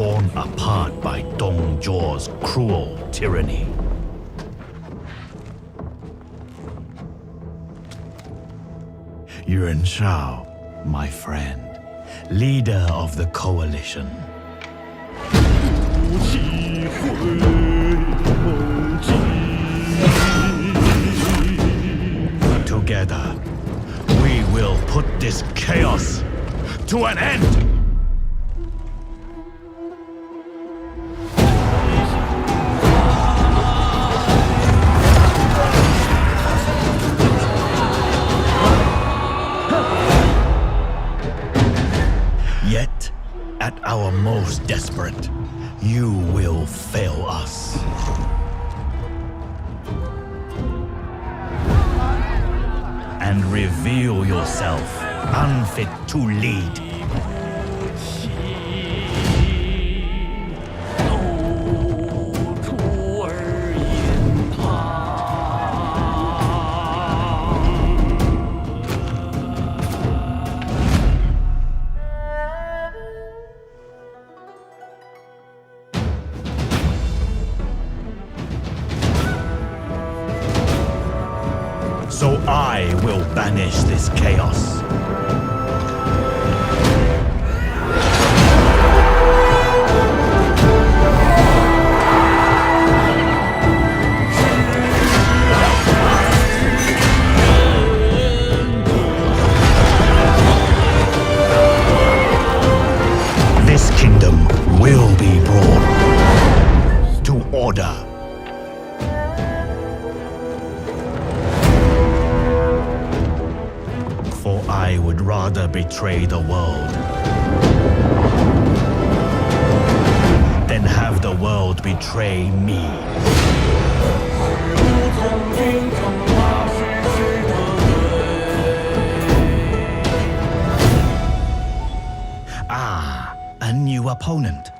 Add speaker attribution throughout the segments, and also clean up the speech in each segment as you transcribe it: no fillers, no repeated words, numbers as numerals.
Speaker 1: torn apart by Dong Zhuo's cruel tyranny. Yuan Shao, my friend, leader of the coalition. Together, we will put this chaos to an end! Yet, at our most desperate, you will fail us. And reveal yourself unfit to lead. So I will banish this chaos. This kingdom will be brought to order. For I would rather betray the world than have the world betray me. Ah, a new opponent.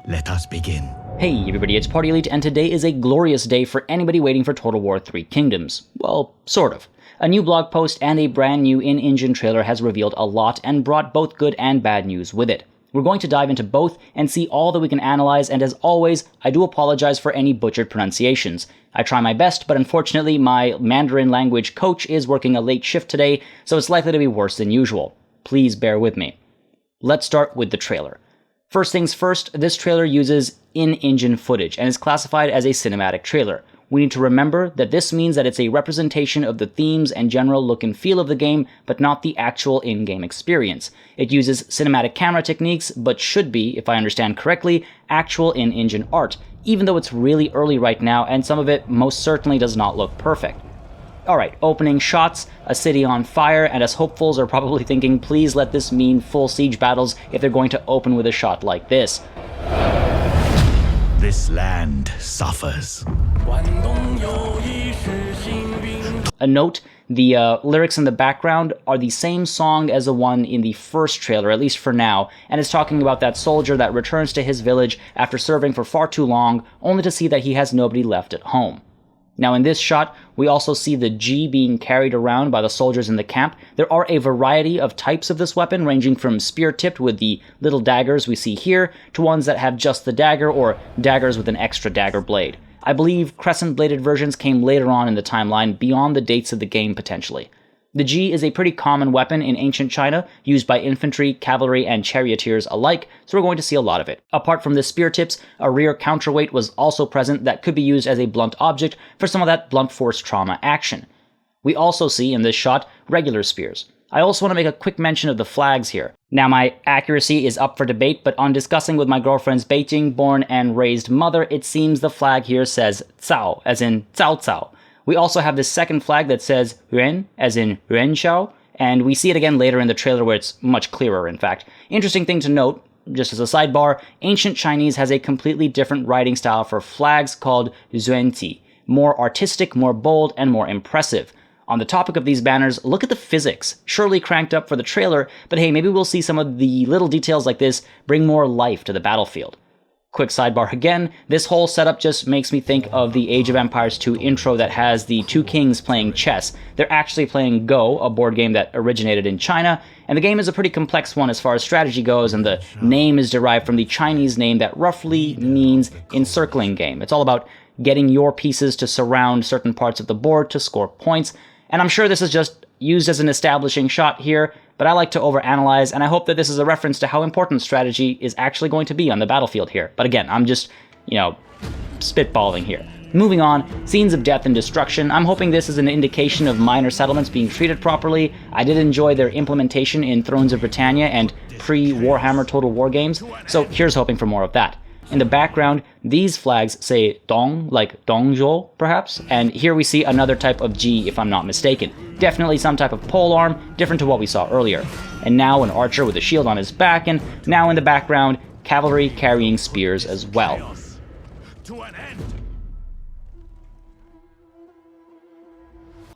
Speaker 1: Let us begin.
Speaker 2: Hey everybody, it's Party Elite, and today is a glorious day for anybody waiting for Total War 3 Kingdoms. Well, sort of. A new blog post and a brand new in-engine trailer has revealed a lot and brought both good and bad news with it. We're going to dive into both and see all that we can analyze, and as always, I do apologize for any butchered pronunciations. I try my best, but unfortunately my Mandarin language coach is working a late shift today, so it's likely to be worse than usual. Please bear with me. Let's start with the trailer. First things first, this trailer uses in-engine footage and is classified as a cinematic trailer. We need to remember that this means that it's a representation of the themes and general look and feel of the game, but not the actual in-game experience. It uses cinematic camera techniques, but should be, if I understand correctly, actual in-engine art, even though it's really early right now and some of it most certainly does not look perfect. Alright, opening shots, a city on fire, and us hopefuls are probably thinking, please let this mean full siege battles if they're going to open with a shot like this.
Speaker 1: This land suffers.
Speaker 2: A note, the lyrics in the background are the same song as the one in the first trailer, at least for now, and is talking about that soldier that returns to his village after serving for far too long, only to see that he has nobody left at home. Now in this shot, we also see the G being carried around by the soldiers in the camp. There are a variety of types of this weapon, ranging from spear-tipped with the little daggers we see here, to ones that have just the dagger, or daggers with an extra dagger blade. I believe crescent-bladed versions came later on in the timeline, beyond the dates of the game potentially. The G is a pretty common weapon in ancient China, used by infantry, cavalry, and charioteers alike, so we're going to see a lot of it. Apart from the spear tips, a rear counterweight was also present that could be used as a blunt object for some of that blunt force trauma action. We also see in this shot regular spears. I also want to make a quick mention of the flags here. Now my accuracy is up for debate, but on discussing with my girlfriend's Beijing-born and raised mother, it seems the flag here says Cao, as in Cao Cao. We also have this second flag that says Yuan, as in Yuan Shao, and we see it again later in the trailer where it's much clearer, in fact. Interesting thing to note, just as a sidebar, ancient Chinese has a completely different writing style for flags called Zuanti, more artistic, more bold, and more impressive. On the topic of these banners, look at the physics. Surely cranked up for the trailer, but hey, maybe we'll see some of the little details like this bring more life to the battlefield. Quick sidebar again, this whole setup just makes me think of the Age of Empires 2 intro that has the two kings playing chess. They're actually playing Go, a board game that originated in China, and the game is a pretty complex one as far as strategy goes, and the name is derived from the Chinese name that roughly means encircling game. It's all about getting your pieces to surround certain parts of the board to score points, and I'm sure this is just used as an establishing shot here, but I like to overanalyze, and I hope that this is a reference to how important strategy is actually going to be on the battlefield here. But again, I'm just, spitballing here. Moving on, scenes of death and destruction. I'm hoping this is an indication of minor settlements being treated properly. I did enjoy their implementation in Thrones of Britannia and pre-Warhammer Total War games, so here's hoping for more of that. In the background, these flags say Dong, like Dongzhou, perhaps, and here we see another type of G, if I'm not mistaken. Definitely some type of pole arm, different to what we saw earlier. And now an archer with a shield on his back, and now in the background, cavalry carrying spears as well.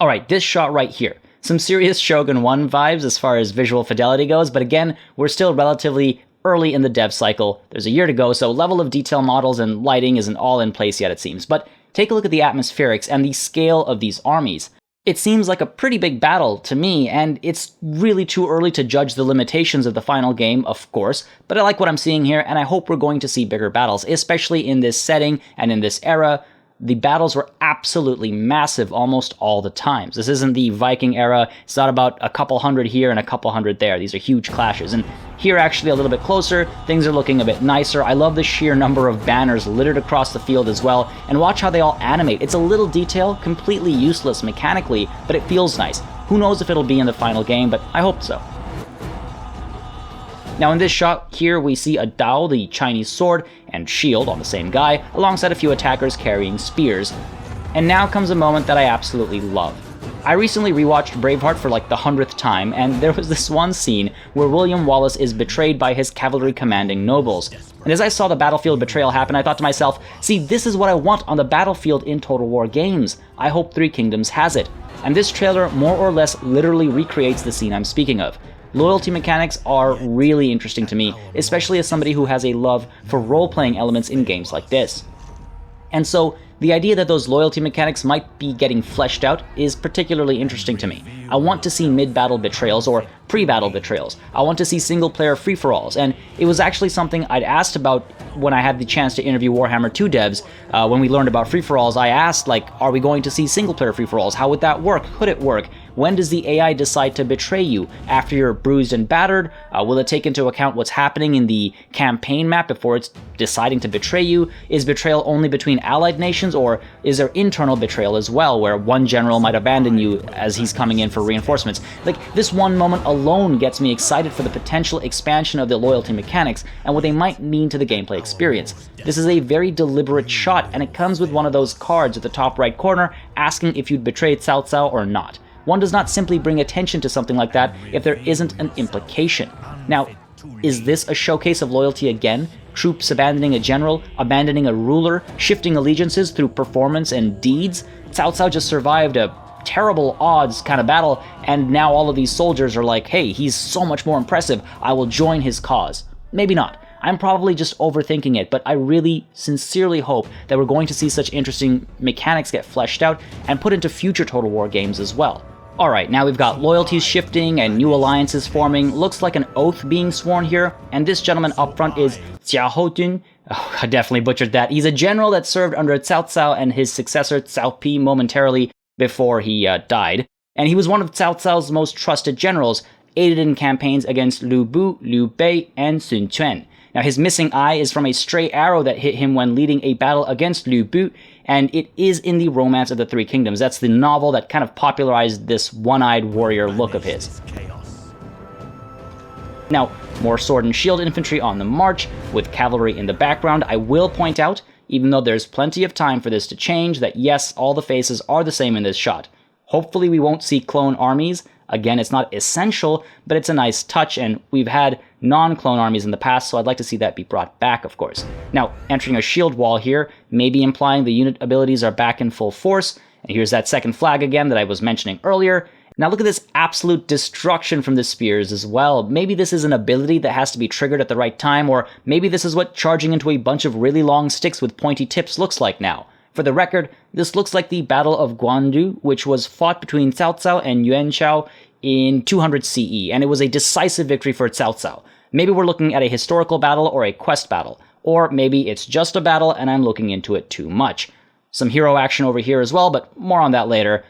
Speaker 2: Alright, this shot right here. Some serious Shogun 1 vibes as far as visual fidelity goes, but again, we're still relatively early in the dev cycle. There's a year to go, so level of detail models and lighting isn't all in place yet, it seems. But take a look at the atmospherics and the scale of these armies. It seems like a pretty big battle to me, and it's really too early to judge the limitations of the final game, of course, but I like what I'm seeing here, and I hope we're going to see bigger battles, especially in this setting and in this era. The battles were absolutely massive almost all the times. This isn't the Viking era. It's not about a couple hundred here and a couple hundred there. These are huge clashes. And here, actually, a little bit closer, things are looking a bit nicer. I love the sheer number of banners littered across the field as well. And watch how they all animate. It's a little detail, completely useless mechanically, but it feels nice. Who knows if it'll be in the final game, but I hope so. Now in this shot here, we see a Dao, the Chinese sword, and shield on the same guy, alongside a few attackers carrying spears. And now comes a moment that I absolutely love. I recently rewatched Braveheart for like the 100th time, and there was this one scene where William Wallace is betrayed by his cavalry commanding nobles. And as I saw the battlefield betrayal happen, I thought to myself, see, this is what I want on the battlefield in Total War games. I hope Three Kingdoms has it. And this trailer more or less literally recreates the scene I'm speaking of. Loyalty mechanics are really interesting to me, especially as somebody who has a love for role-playing elements in games like this. And so, the idea that those loyalty mechanics might be getting fleshed out is particularly interesting to me. I want to see mid-battle betrayals or pre-battle betrayals. I want to see single-player free-for-alls, and it was actually something I'd asked about when I had the chance to interview Warhammer 2 devs. When we learned about free-for-alls, I asked, are we going to see single-player free-for-alls? How would that work? Could it work? When does the AI decide to betray you? After you're bruised and battered? Will it take into account what's happening in the campaign map before it's deciding to betray you? Is betrayal only between allied nations, or is there internal betrayal as well, where one general might abandon you as he's coming in for reinforcements? This one moment alone gets me excited for the potential expansion of the loyalty mechanics and what they might mean to the gameplay experience. This is a very deliberate shot, and it comes with one of those cards at the top right corner asking if you'd betrayed Cao Cao or not. One does not simply bring attention to something like that if there isn't an implication. Now, is this a showcase of loyalty again? Troops abandoning a general, abandoning a ruler, shifting allegiances through performance and deeds? Cao Cao just survived a terrible odds kind of battle, and now all of these soldiers are like, hey, he's so much more impressive, I will join his cause. Maybe not. I'm probably just overthinking it, but I really sincerely hope that we're going to see such interesting mechanics get fleshed out and put into future Total War games as well. Alright, now we've got loyalties shifting and new alliances forming, looks like an oath being sworn here, and this gentleman up front is Jia Houdun. Oh, I definitely butchered that. He's a general that served under Cao Cao and his successor Cao Pi momentarily before he died, and he was one of Cao Cao's most trusted generals, aided in campaigns against Lu Bu, Liu Bei, and Sun Quan. Now, his missing eye is from a stray arrow that hit him when leading a battle against Liu Bu, and it is in the Romance of the Three Kingdoms. That's the novel that kind of popularized this one-eyed warrior look of his. Now, more sword and shield infantry on the march, with cavalry in the background. I will point out, even though there's plenty of time for this to change, that yes, all the faces are the same in this shot. Hopefully we won't see clone armies. Again, it's not essential, but it's a nice touch, and we've had non-clone armies in the past, so I'd like to see that be brought back, of course. Now, entering a shield wall here, maybe implying the unit abilities are back in full force, and here's that second flag again that I was mentioning earlier, Now look at this absolute destruction from the spears as well. Maybe this is an ability that has to be triggered at the right time, or maybe this is what charging into a bunch of really long sticks with pointy tips looks like now. For the record, this looks like the Battle of Guandu, which was fought between Cao Cao and Yuan Shao in 200 CE, and it was a decisive victory for Cao Cao. Maybe we're looking at a historical battle or a quest battle, or maybe it's just a battle and I'm looking into it too much. Some hero action over here as well, but more on that later.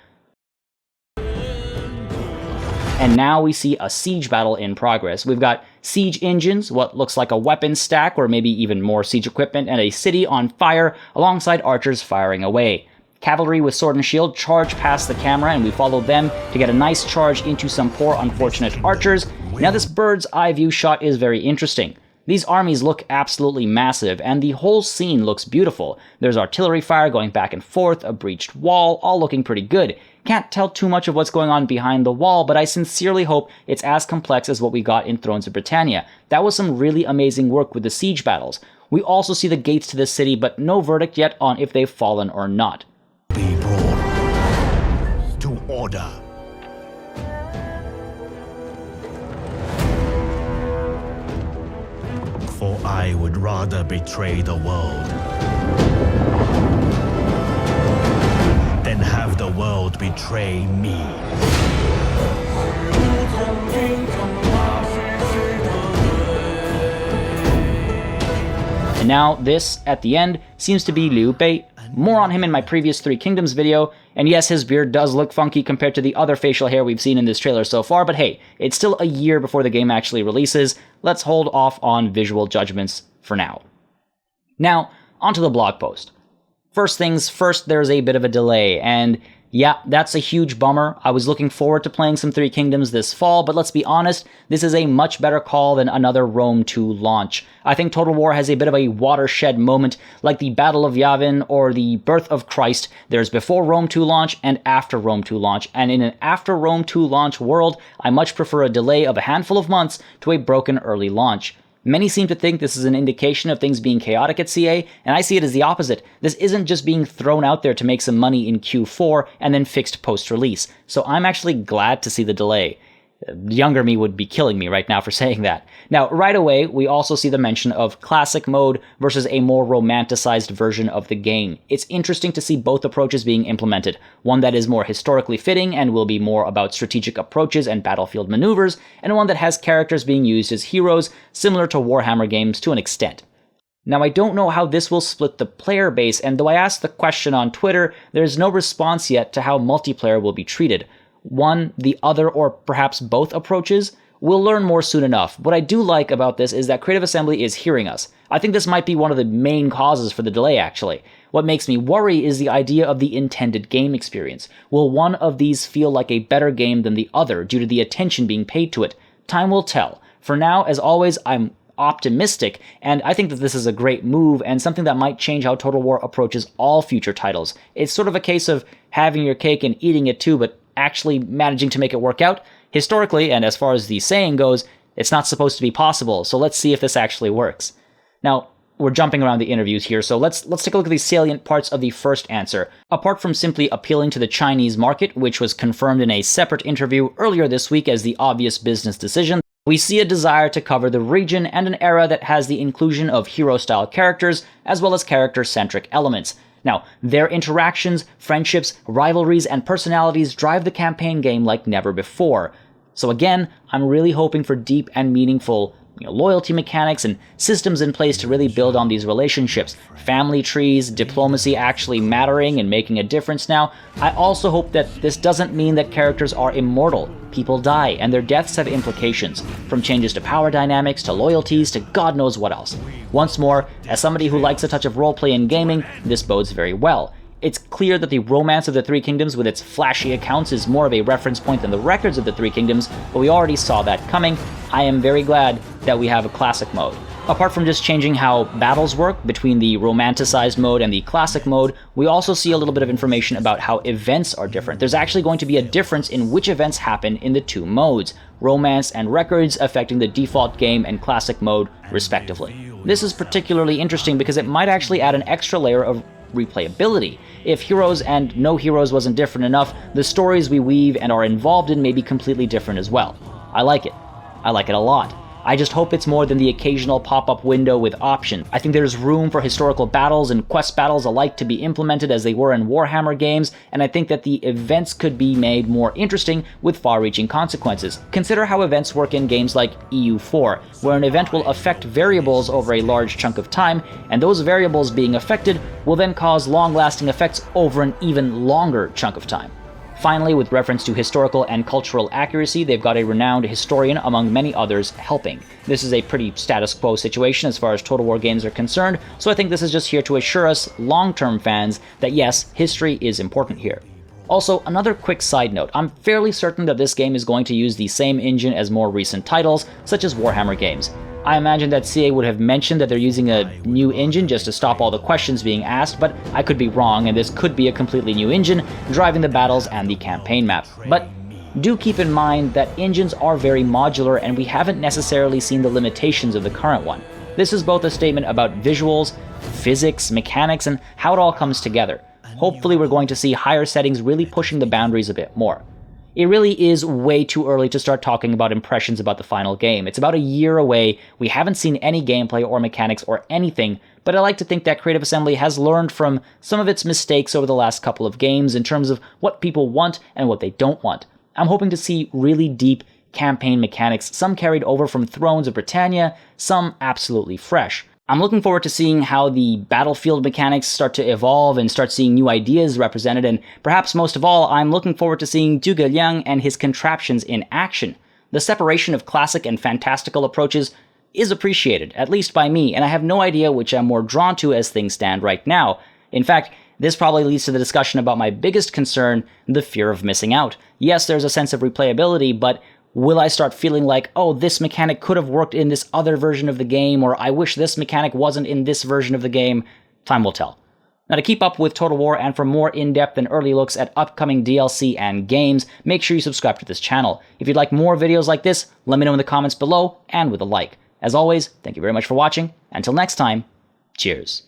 Speaker 2: And now we see a siege battle in progress. We've got siege engines, what looks like a weapon stack, or maybe even more siege equipment, and a city on fire, alongside archers firing away. Cavalry with sword and shield charge past the camera, and we follow them to get a nice charge into some poor unfortunate archers. Now this bird's eye view shot is very interesting. These armies look absolutely massive, and the whole scene looks beautiful. There's artillery fire going back and forth, a breached wall, all looking pretty good. Can't tell too much of what's going on behind the wall, but I sincerely hope it's as complex as what we got in Thrones of Britannia. That was some really amazing work with the siege battles. We also see the gates to the city, but no verdict yet on if they've fallen or not.
Speaker 1: Be brought to order. For I would rather betray the world than have the world betray me.
Speaker 2: And now this, at the end, seems to be Liu Bei. More on him in my previous Three Kingdoms video, and yes, his beard does look funky compared to the other facial hair we've seen in this trailer so far, but hey, it's still a year before the game actually releases. Let's hold off on visual judgments for now. Now, onto the blog post. First things first, there's a bit of a delay, and yeah, that's a huge bummer. I was looking forward to playing some Three Kingdoms this fall, but let's be honest, this is a much better call than another Rome 2 launch. I think Total War has a bit of a watershed moment, like the Battle of Yavin or the Birth of Christ. There's before Rome 2 launch and after Rome 2 launch, and in an after Rome 2 launch world, I much prefer a delay of a handful of months to a broken early launch. Many seem to think this is an indication of things being chaotic at CA, and I see it as the opposite. This isn't just being thrown out there to make some money in Q4 and then fixed post-release. So I'm actually glad to see the delay. Younger me would be killing me right now for saying that. Now, right away, we also see the mention of classic mode versus a more romanticized version of the game. It's interesting to see both approaches being implemented. One that is more historically fitting and will be more about strategic approaches and battlefield maneuvers, and one that has characters being used as heroes, similar to Warhammer games to an extent. Now, I don't know how this will split the player base, and though I asked the question on Twitter, there's no response yet to how multiplayer will be treated. One, the other, or perhaps both approaches? We'll learn more soon enough. What I do like about this is that Creative Assembly is hearing us. I think this might be one of the main causes for the delay, actually. What makes me worry is the idea of the intended game experience. Will one of these feel like a better game than the other due to the attention being paid to it? Time will tell. For now, as always, I'm optimistic, and I think that this is a great move and something that might change how Total War approaches all future titles. It's sort of a case of having your cake and eating it too, but actually managing to make it work out. Historically, and as far as the saying goes, it's not supposed to be possible, so let's see if this actually works. Now, we're jumping around the interviews here, so let's take a look at the salient parts of the first answer. Apart from simply appealing to the Chinese market, which was confirmed in a separate interview earlier this week as the obvious business decision, we see a desire to cover the region and an era that has the inclusion of hero-style characters, as well as character-centric elements. Now, their interactions, friendships, rivalries, and personalities drive the campaign game like never before. So again, I'm really hoping for deep and meaningful loyalty mechanics and systems in place to really build on these relationships. Family trees, diplomacy actually mattering and making a difference now. I also hope that this doesn't mean that characters are immortal. People die, and their deaths have implications, from changes to power dynamics, to loyalties, to God knows what else. Once more, as somebody who likes a touch of roleplay in gaming, this bodes very well. It's clear that the romance of the Three Kingdoms with its flashy accounts is more of a reference point than the records of the Three Kingdoms, but we already saw that coming. I am very glad that we have a classic mode. Apart from just changing how battles work between the romanticized mode and the classic mode, we also see a little bit of information about how events are different. There's actually going to be a difference in which events happen in the two modes, romance and records affecting the default game and classic mode respectively. This is particularly interesting because it might actually add an extra layer of replayability. If Heroes and No Heroes wasn't different enough, the stories we weave and are involved in may be completely different as well. I like it. I like it a lot. I just hope it's more than the occasional pop-up window with options. I think there's room for historical battles and quest battles alike to be implemented as they were in Warhammer games, and I think that the events could be made more interesting with far-reaching consequences. Consider how events work in games like EU4, where an event will affect variables over a large chunk of time, and those variables being affected will then cause long-lasting effects over an even longer chunk of time. Finally, with reference to historical and cultural accuracy, they've got a renowned historian among many others helping. This is a pretty status quo situation as far as Total War games are concerned, so I think this is just here to assure us long-term fans that yes, history is important here. Also, another quick side note, I'm fairly certain that this game is going to use the same engine as more recent titles, such as Warhammer games. I imagine that CA would have mentioned that they're using a new engine just to stop all the questions being asked, but I could be wrong, and this could be a completely new engine driving the battles and the campaign map. But do keep in mind that engines are very modular, and we haven't necessarily seen the limitations of the current one. This is both a statement about visuals, physics, mechanics, and how it all comes together. Hopefully we're going to see higher settings really pushing the boundaries a bit more. It really is way too early to start talking about impressions about the final game. It's about a year away, we haven't seen any gameplay or mechanics or anything, but I like to think that Creative Assembly has learned from some of its mistakes over the last couple of games in terms of what people want and what they don't want. I'm hoping to see really deep campaign mechanics, some carried over from Thrones of Britannia, some absolutely fresh. I'm looking forward to seeing how the battlefield mechanics start to evolve and start seeing new ideas represented, and perhaps most of all, I'm looking forward to seeing Zhuge Liang and his contraptions in action. The separation of classic and fantastical approaches is appreciated, at least by me, and I have no idea which I'm more drawn to as things stand right now. In fact, this probably leads to the discussion about my biggest concern, the fear of missing out. Yes, there's a sense of replayability, but will I start feeling like, oh, this mechanic could have worked in this other version of the game, or I wish this mechanic wasn't in this version of the game? Time will tell. Now, to keep up with Total War and for more in-depth and early looks at upcoming DLC and games, make sure you subscribe to this channel. If you'd like more videos like this, let me know in the comments below and with a like. As always, thank you very much for watching. Until next time, cheers.